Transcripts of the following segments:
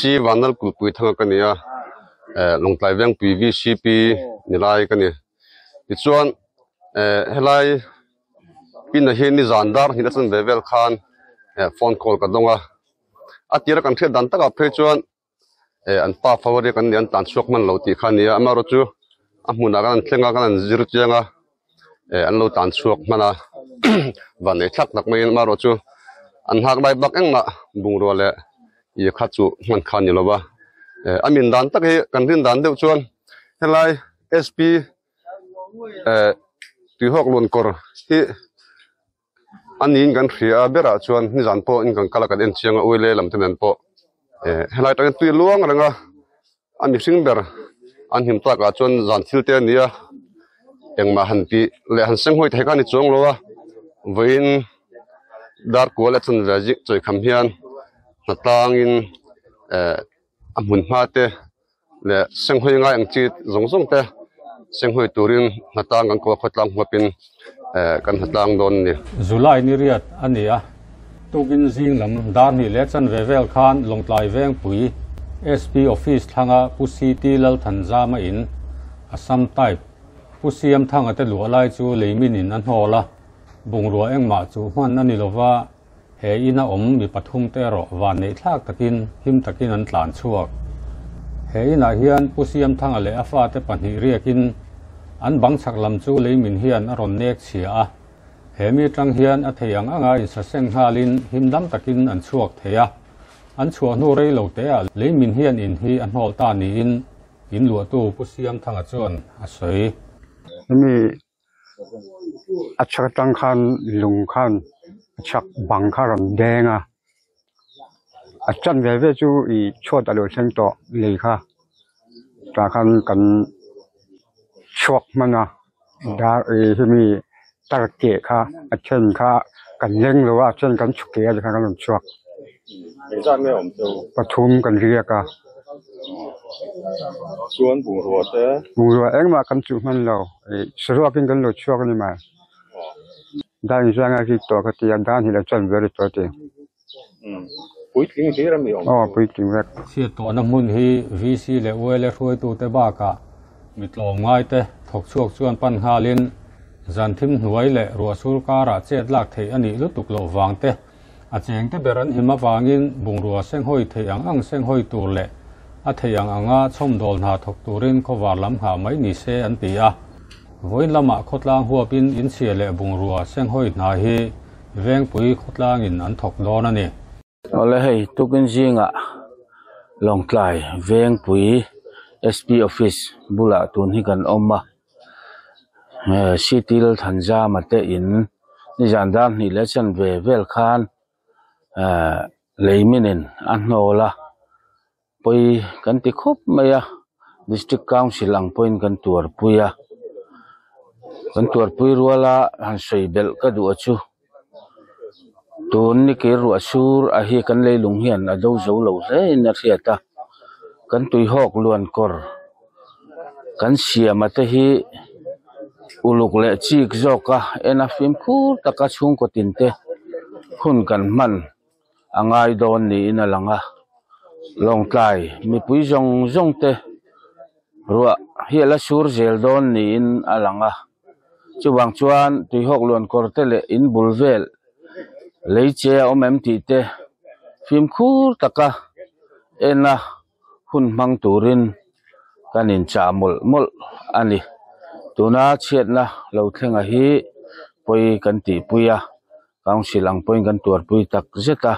VC vanal kulpui thanga kania longtlai veng pui VCP nilai kani tichuan helai pin hi ni zandar hi na chan level khan phone call ka donga atira kan the dan taka phe chuan an pa favori kan an tan chuak man lo ti khania amaro chu amuna kan thlenga kan zir chianga an lo tan chuak mana vanei thak nak mai maro chu an hak dai bak engma bungro le i kha chu man khan ni lowa amin dan tak he kan rin dan deuh chuan helai SP ti hok lon kor hi anin kan thria bera chuan ni zan po in kan kala kan en chianga oile lam ten po helai ta tu luang ranga ami sing ber an him ta ka chuan zan thil te nia engma han pi le han seng hoi thai ka ni chong lowa vein dar ko la chun raji choi kham hian natang in amun ma te le seng hoi nga ang chi zong zong te seng hoi turin natang kan ko khotlang hopin kan hatlang don ni July ni riat ania tukin jing lam dar ni le chan vevel khan longtlai veng pui SP office thanga pusi ti lal thanza ma in assam type pusiam thanga te lu lai chu leimin in an hola bungrua engma chu man ani lova he ina mi pathum te ro van nei thlak takin him takin an tlan chuak he ina hian pusiam thanga le afa te pani riakin an bang chak lam chu leimin hian a ron nek chia he mi tang hian a theiang anga in sa seng halin himdam takin an chuak theya an chuak nu rei lo te a leimin hian in hi an hol ta ni in lu tu pusiam thanga chuan a soi mi achak tang khan lung khan achak bang khan denga achan ve ve chu I chot alo seng to le kha ta khan kan chok mana da mi tar ke kha achen kha kan leng lo wa chen kan chuke a kha kan chok ra me om tu pathum kan ria ka chuan bungrua te bungrua engma kan chu man lo sro pin kan lo chok ni ma dan janga ki to ka ti dan hi la chan very to te pui tling hi ra me om pui tling vek si to na mun hi VC le oile roi tu te ba ka mitlom ngai te thok chuak chuan pan halin zan thim hnuai le ruwa sur kara chet lak thei ani lutuk lo wang te a cheng te beran hima wangin bungrua seng hoi thei ang seng hoi tur le a thei anga chom dol na thok turin ko war lam ha mai ni se an ti a voin lama khotlang huapin in che le bungrua seng hoi na hi veng pui khotlang in an thok don ani ole hei tukin jinga longtlai veng pui SP office bula tun hi kan omma sitil thanza mate in ni jandam ni lechan ve vel khan leiminin annola poi kan ti khop maya district council ang point kan tur pui ruala han sei bel ka du achu tun ni ke ru asur a hi kan leilung hian a do zo lo hle na thiata kan tui hok luan kor kan siam ate hi uluk le chik zoka ena fim khur taka chung ko tinte hun kan man angai don ni ina langa longtlai mi pui zong te ruwa hi la sur zel don ni in alanga chuwang chuan tui hok luan kor te le in bulvel leiche omem ti te fim khur taka ena hun mang turin kanin cha mol ani tuna chet na lo thlenga hi poi kan ti puya council ang point kan tur pui tak zeta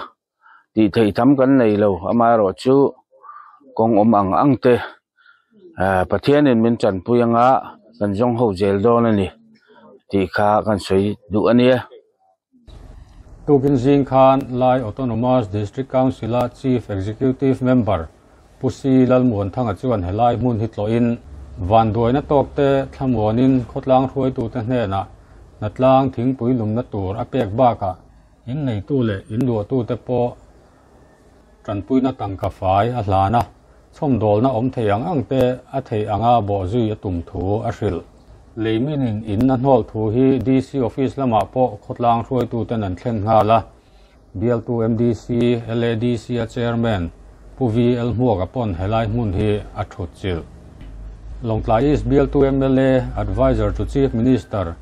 ti thei tham kan nei lo ama ro chu kong ang te pathian in min chan puyanga kan jong ho jel don ani ti kha kan soi du ania tukin jing khan lai autonomous district council chief executive member pusi lalmuan thanga chuan helai mun hitlo in van doina tok te thlamuanin khotlang roi tu te hne na natlang thingpui lumna tur apek ba ka in nei tu le in lu tu te po tranpui na tangka fai a hlana chom dol na om theiang ang te a thei anga bo zui atum thu a hril leimin in na hnol thu hi DC office lama po khotlang roi tu te nan thlen nga la BL2 MDC LADC chairman puvi el muak apon helai mun hi a thut chil Longtlai East BL2 MLA advisor to Chief Minister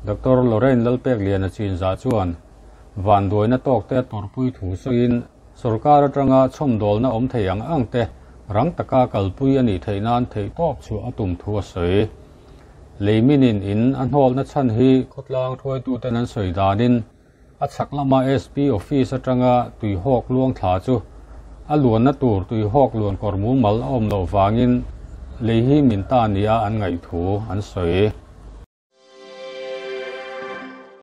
Dr. Lorraine Lalpek lian a chin za chuan van doina tok te torpui thu soin sarkar atanga chomdol na om theiang angte rang taka kalpui ani theinan thei top chu atum thu soi leiminin in anhol na chan hi khotlang thoi tu tenan soidanin a chaklama SP office atanga tui hok luang thla chu a luan na tur tui hok luan kormu mal om lo wangin leihi min ta nia an ngai thu an soi